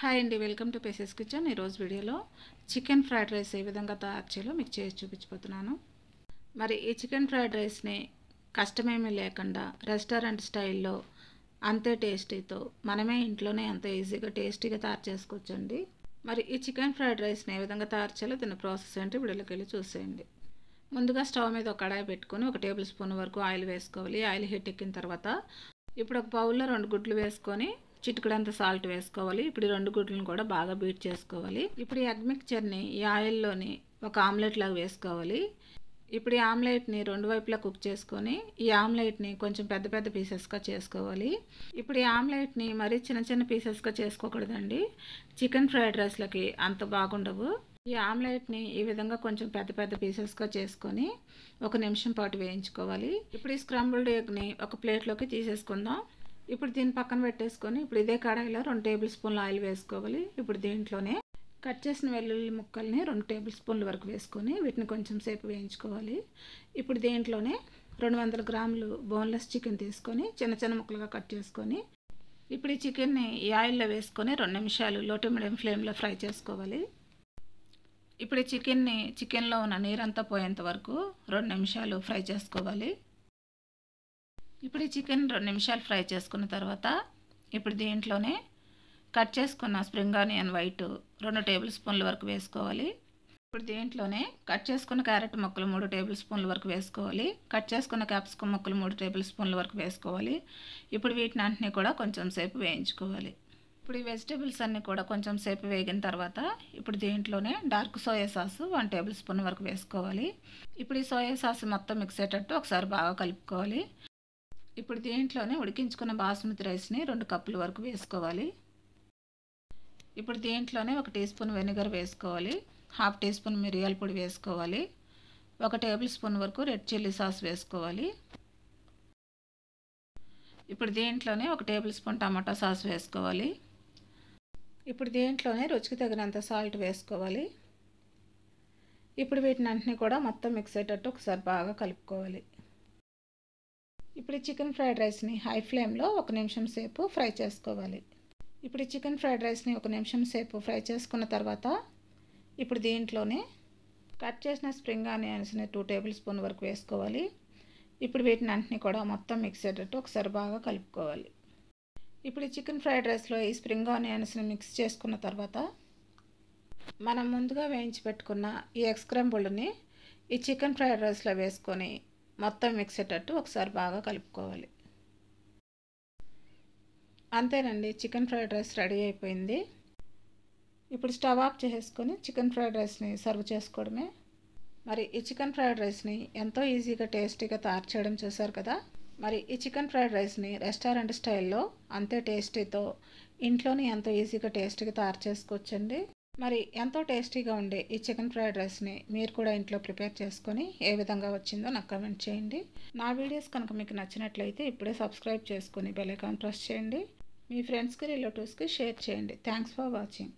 Hi అండి, welcome to phases kitchen. ఈరోజు వీడియోలో చికెన్ ఫ్రైడ్ రైస్ ఏ విధంగా తయారు చేయాలో మీకు చేసి చూపించబోతున్నాను. మరి ఈ చికెన్ ఫ్రైడ్ రైస్ని కష్టమేమీ లేకుండా రెస్టారెంట్ స్టైల్లో అంతే టేస్టీతో మనమే ఇంట్లోనే అంత ఈజీగా టేస్టీగా తయారు చేసుకోవచ్చండి. మరి ఈ చికెన్ ఫ్రైడ్ రైస్ని ఏ విధంగా తయారు చేయాలో దీని ప్రాసెస్ ఏంటి వీడియోలోకి వెళ్ళి చూసేయండి. ముందుగా స్టవ్ మీద ఒక కడాయి పెట్టుకొని 1 టేబుల్ స్పూన్ వరకు ఆయిల్ వేసుకోవాలి. ఆయిల్ హీట్ ఎక్కిన తర్వాత ఇప్పుడు ఒక బౌల్లో 2 గుడ్లు వేసుకొని చిటికెడంత సాల్ట్ వేసుకోవాలి. ఇప్పుడు ఈ 2 గుడ్లను కూడా బాగా బీట్ చేసుకోవాలి. ఇప్పుడు ఈ ఎగ్ మిక్చర్ని ఈ ఆయిల్లోని ఒక ఆమ్లెట్ లాగా వేసుకోవాలి. ఇప్పుడు ఈ ఆమ్లెట్ని 2 వైపులా కుక్ చేసుకొని ఈ ఆమ్లెట్ని కొంచెం పెద్ద పెద్ద పీసెస్గా చేసుకోవాలి. ఇప్పుడు ఈ ఆమ్లెట్ని మరీ చిన్న చిన్న పీసెస్గా చేసుకోకూడదండి, చికెన్ ఫ్రైడ్ రైస్లకి అంత బాగుండవు. ఈ ఆమ్లెట్ని ఈ విధంగా కొంచెం పెద్ద పెద్ద పీసెస్గా చేసుకొని 1 నిమిషం పాటు వేయించుకోవాలి. ఇప్పుడు ఈ స్క్రంబుల్డ్ ఎగ్ని ఒక ప్లేట్లోకి తీసేసుకుందాం. ఇప్పుడు దీన్ని పక్కన పెట్టేసుకొని ఇప్పుడు ఇదే కడాయిలో 2 టేబుల్ స్పూన్ల ఆయిల్ వేసుకోవాలి. ఇప్పుడు దీంట్లోనే కట్ చేసిన వెల్లుల్లి ముక్కల్ని 2 టేబుల్ స్పూన్ల వరకు వేసుకొని వీటిని కొంచెం సేపు వేయించుకోవాలి. ఇప్పుడు దీంట్లోనే 200 గ్రాములు బోన్లెస్ చికెన్ తీసుకొని చిన్న చిన్న ముక్కలుగా కట్ చేసుకొని ఇప్పుడు ఈ చికెన్ని ఈ ఆయిల్లో వేసుకొని 2 నిమిషాలు లో టు మీడియం ఫ్లేమ్లో ఫ్రై చేసుకోవాలి. ఇప్పుడు ఈ చికెన్లో ఉన్న నీరంతా పోయేంత వరకు 2 నిమిషాలు ఫ్రై చేసుకోవాలి. ఇప్పుడు ఈ చికెన్ 2 నిమిషాలు ఫ్రై చేసుకున్న తర్వాత ఇప్పుడు దీంట్లోనే కట్ చేసుకున్న స్ప్రింగ్ ఆనియన్ వైట్ 2 టేబుల్ స్పూన్ల వరకు వేసుకోవాలి. ఇప్పుడు దీంట్లోనే కట్ చేసుకున్న క్యారెట్ ముక్కలు 3 టేబుల్ స్పూన్ల వరకు వేసుకోవాలి. కట్ చేసుకున్న క్యాప్సికమ్ ముక్కలు 3 టేబుల్ స్పూన్ల వరకు వేసుకోవాలి. ఇప్పుడు వీటిని అన్నిటిని కూడా కొంచెం సేపు వేయించుకోవాలి. ఇప్పుడు ఈ వెజిటేబుల్స్ అన్నీ కూడా కొంచెం సేపు వేగిన తర్వాత ఇప్పుడు దీంట్లోనే dark soya sauce 1 table spoon వరకు వేసుకోవాలి. ఇప్పుడు ఈ సోయా సాస్ మొత్తం మిక్స్ అయ్యేటట్టు ఒకసారి బాగా కలుపుకోవాలి. ఇప్పుడు దీంట్లోనే ఉడికించుకున్న బాస్మతి రైస్ని 2 కప్పుల వరకు వేసుకోవాలి. ఇప్పుడు దీంట్లోనే 1 టీ స్పూన్ వెనిగర్ వేసుకోవాలి. 1/2 టీ స్పూన్ మిరియాల పొడి వేసుకోవాలి. 1 టేబుల్ స్పూన్ వరకు రెడ్ చిల్లీ సాస్ వేసుకోవాలి. ఇప్పుడు దీంట్లోనే 1 టేబుల్ స్పూన్ టమాటా సాస్ వేసుకోవాలి. ఇప్పుడు దీంట్లోనే రుచికి తగినంత సాల్ట్ వేసుకోవాలి. ఇప్పుడు వీటిని అన్నిటిని కూడా మొత్తం మిక్స్ అయ్యేటట్టు ఒకసారి బాగా కలుపుకోవాలి. ఇప్పుడు ఈ చికెన్ ఫ్రైడ్ రైస్ని హై ఫ్లేమ్లో 1 నిమిషం సేపు ఫ్రై చేసుకోవాలి. ఇప్పుడు ఈ చికెన్ ఫ్రైడ్ రైస్ని 1 నిమిషం సేపు ఫ్రై చేసుకున్న తర్వాత ఇప్పుడు దీంట్లోనే కట్ చేసిన స్ప్రింగ్ ఆనియన్స్ని 2 టేబుల్ స్పూన్ వరకు వేసుకోవాలి. ఇప్పుడు వీటిని అన్నిటిని కూడా మొత్తం మిక్స్ అయ్యేటట్టు ఒకసారి బాగా కలుపుకోవాలి. ఇప్పుడు ఈ చికెన్ ఫ్రైడ్ రైస్లో ఈ స్ప్రింగ్ ఆనియన్స్ని మిక్స్ చేసుకున్న తర్వాత మనం ముందుగా వేయించి పెట్టుకున్న ఈ ఎగ్ స్క్రంబుల్డ్ని ఈ చికెన్ ఫ్రైడ్ రైస్లో వేసుకొని మొత్తం మిక్స్ అయ్యేటట్టు ఒకసారి బాగా కలుపుకోవాలి. అంతేనండి, చికెన్ ఫ్రైడ్ రైస్ రెడీ అయిపోయింది. ఇప్పుడు స్టవ్ ఆఫ్ చేసుకొని చికెన్ ఫ్రైడ్ రైస్ని సర్వ్ చేసుకోవడమే. మరి ఈ చికెన్ ఫ్రైడ్ రైస్ని ఎంతో ఈజీగా టేస్టీగా తయారు చేయడం చూసారు కదా. మరి ఈ చికెన్ ఫ్రైడ్ రైస్ని రెస్టారెంట్ స్టైల్లో అంతే టేస్టీతో ఇంట్లోనే ఎంతో ఈజీగా టేస్టీగా తయారు చేసుకోవచ్చండి. మరి ఎంతో టేస్టీగా ఉండే ఈ చికెన్ ఫ్రైడ్ రైస్ని మీరు కూడా ఇంట్లో ప్రిపేర్ చేసుకొని ఏ విధంగా వచ్చిందో నాకు కామెంట్ చేయండి. నా వీడియోస్ కనుక మీకు నచ్చినట్లయితే ఇప్పుడే సబ్స్క్రైబ్ చేసుకొని బెల్ ఐకాన్ ప్రెస్ చేయండి. మీ ఫ్రెండ్స్కి రిలేటివ్స్కి షేర్ చేయండి. Thanks for watching.